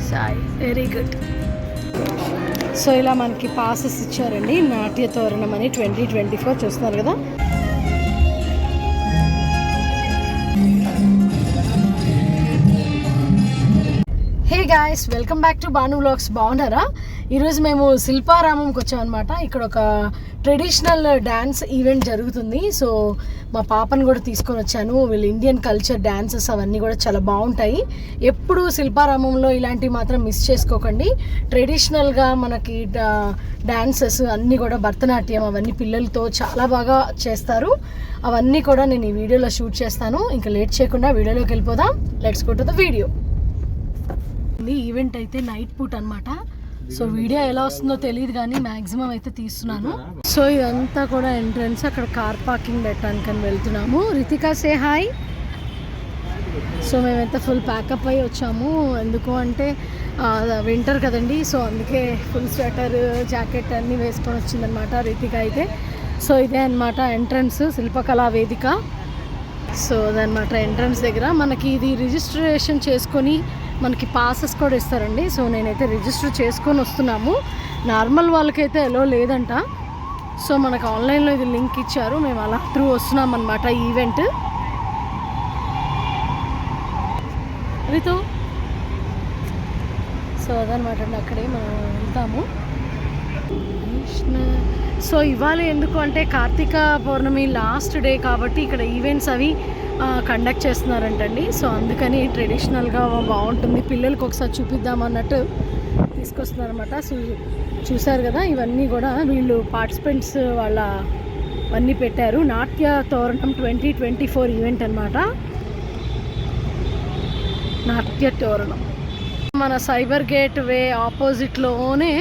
Sai very good. So ఇలా మనకి passes ఇచ్చారండి, నాట్య తోరణం అని 2024 చూస్తున్నారు కదా. Hey guys, welcome back to Bhanu vlogs. బాగున్నారా? ఈరోజు మేము శిల్పారామంకి వచ్చామన్నమాట. ఇక్కడ ఒక ట్రెడిషనల్ డ్యాన్స్ ఈవెంట్ జరుగుతుంది. సో మా పాపను కూడా తీసుకొని వచ్చాను. వీళ్ళు ఇండియన్ కల్చర్ డ్యాన్సెస్ అవన్నీ కూడా చాలా బాగుంటాయి. ఎప్పుడు శిల్పారామంలో ఇలాంటివి మాత్రం మిస్ చేసుకోకండి. ట్రెడిషనల్గా మనకి డాన్సెస్ అన్నీ కూడా భరతనాట్యం అవన్నీ పిల్లలతో చాలా బాగా చేస్తారు. అవన్నీ కూడా నేను ఈ వీడియోలో షూట్ చేస్తాను. ఇంకా లేట్ చేయకుండా వీడియోలోకి వెళ్ళిపోదాం. Let's go to the video. Event అయితే నైట్ పూట్ అనమాట. సో వీడియో ఎలా వస్తుందో తెలియదు కానీ మ్యాక్సిమం అయితే తీస్తున్నాను. సో ఇదంతా కూడా ఎంట్రన్స్. అక్కడ కార్ పార్కింగ్ పెట్టడానికి అని వెళ్తున్నాము. Ritika say hi. సో మేమైతే ఫుల్ ప్యాకప్ అయ్యి వచ్చాము. ఎందుకు అంటే వింటర్ కదండి, సో అందుకే ఫుల్ స్వెటర్ జాకెట్ అన్నీ వేసుకొని వచ్చిందనమాట రితిక అయితే. సో ఇదే అనమాట ఎంట్రన్స్, శిల్పకళా వేదిక. సో అదనమాట ఎంట్రన్స్ దగ్గర మనకి ఇది రిజిస్ట్రేషన్ చేసుకొని మనకి పాసెస్ కూడా ఇస్తారండి. సో నేనైతే రిజిస్టర్ చేసుకొని వస్తున్నాము. నార్మల్ వాళ్ళకైతే ఎలో లేదంట. సో మనకు ఆన్లైన్లో ఇది లింక్ ఇచ్చారు, మేము అలా త్రూ వస్తున్నాం అనమాట ఈవెంట్. రితు సో అదనమాట అండి, అక్కడే మనం వెళ్తాము. సో ఇవాళ ఎందుకు అంటే కార్తీక పౌర్ణమి లాస్ట్ డే కాబట్టి ఇక్కడ ఈవెంట్స్ అవి కండక్ట్ చేస్తున్నారంటండి. సో అందుకని ట్రెడిషనల్గా బాగుంటుంది, పిల్లలకి ఒకసారి చూపిద్దామన్నట్టు తీసుకొస్తున్నారన్నమాట. సో చూసారు కదా, ఇవన్నీ కూడా వీళ్ళు పార్టిసిపెంట్స్ వాళ్ళ అన్నీ పెట్టారు. నాట్య తోరణం 2024 ఈవెంట్ అనమాట. నాట్య తోరణం మన సైబర్ గేట్ వే ఆపోజిట్లోనే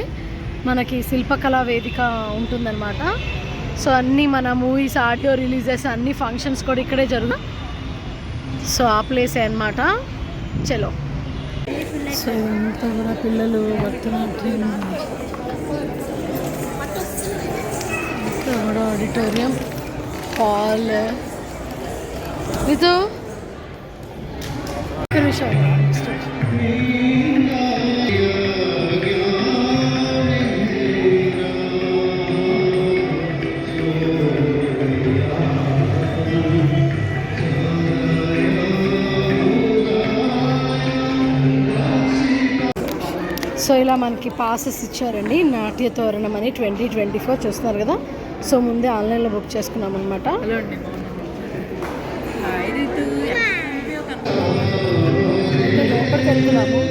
మనకి శిల్పకళా వేదిక ఉంటుందన్నమాట. సో అన్నీ మన మూవీస్, ఆడియో రిలీజెస్, అన్ని ఫంక్షన్స్ కూడా ఇక్కడే జరుగుతాయి. సో ఆ ప్లేసే అనమాట. చలో. సో ఇదంతా కూడా పిల్లలు భరతనాట్యం, ఇక్కడ కూడా ఆడిటోరియం హాల్. ఇది నిమిషం. సో ఇలా మనకి పాసెస్ ఇచ్చారండి, నాట్య తోరణం అని 2024 చూస్తున్నారు కదా. సో ముందే ఆన్లైన్లో బుక్ చేసుకున్నాం అనమాట. లోపలికి వెళ్తున్నాము.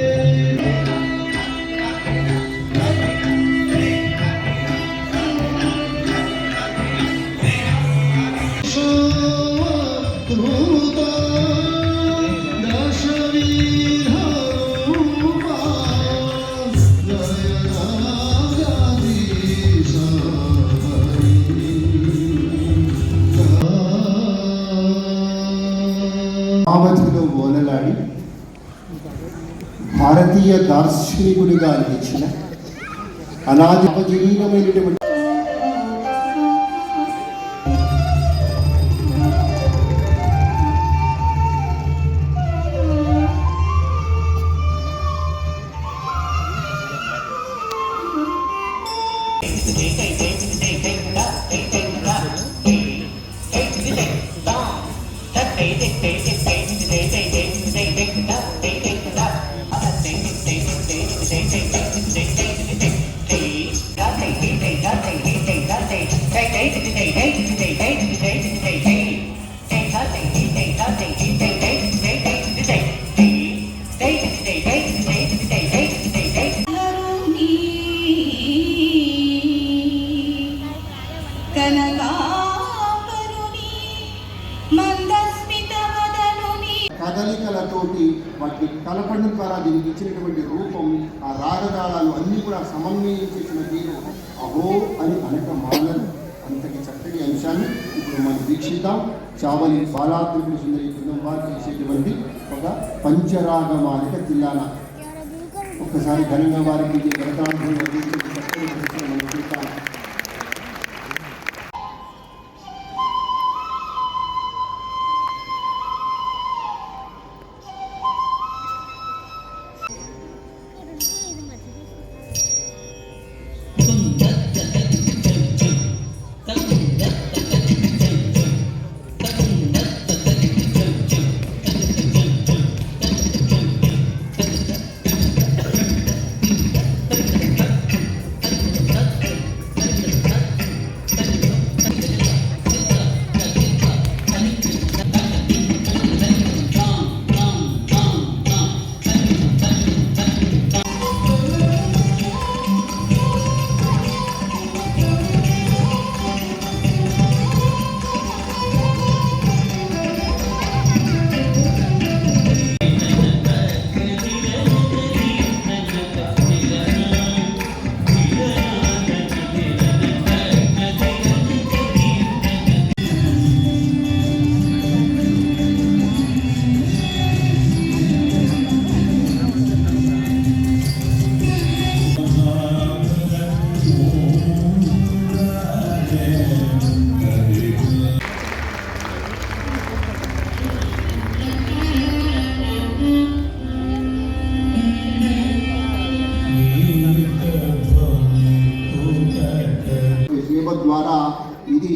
ఓలలాడి భారతీయ దార్శనికుడిగా అనిపించిన అనాది జీవమైనటువంటి కనకాంబరుని మందస్మిత సమన్వయం చేసిన తీరు అహో అని అనక మానరు. అంతటి చక్కటి అంశాన్ని ఇప్పుడు మనం వీక్షిద్దాం. చావలి బాలాత్రిపుర సుందరి బృందం వారు చేసేటువంటి ఒక పంచరాగమాలిక తిల్లాన. ఒక్కసారి ఘనంగా వారికి గణతాంత్రం చక్కని మనం చూస్తాం. సేవ ద్వారా ఇది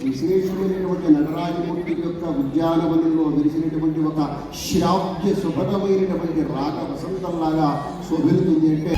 విశేషమైనటువంటి నటరాజమూర్తి యొక్క ఉద్యానవనంలో విరిసినటువంటి ఒక శ్రావ్య శుభదమైనటువంటి రాగ వసంతంలాగా శోభిల్లుతుంది. అంటే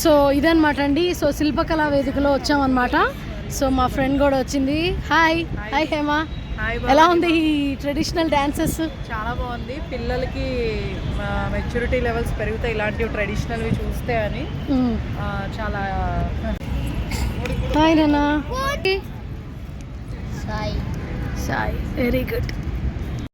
సో ఇదన్నమాట అండి. సో శిల్పకళా వేదికలో వచ్చామన్నమాట. సో మా ఫ్రెండ్ కూడా వచ్చింది. హాయ్ హాయ్ హేమ, ఎలా ఉంది ఈ ట్రెడిషనల్ డాన్సెస్? చాలా బాగుంది. పిల్లలకి మెచ్యూరిటీ లెవెల్స్ పెరుగుతాయి ఇలాంటివి ట్రెడిషనల్వి చూస్తే అని. చాలా హాయ్ నాన్న. Sai Sai very good.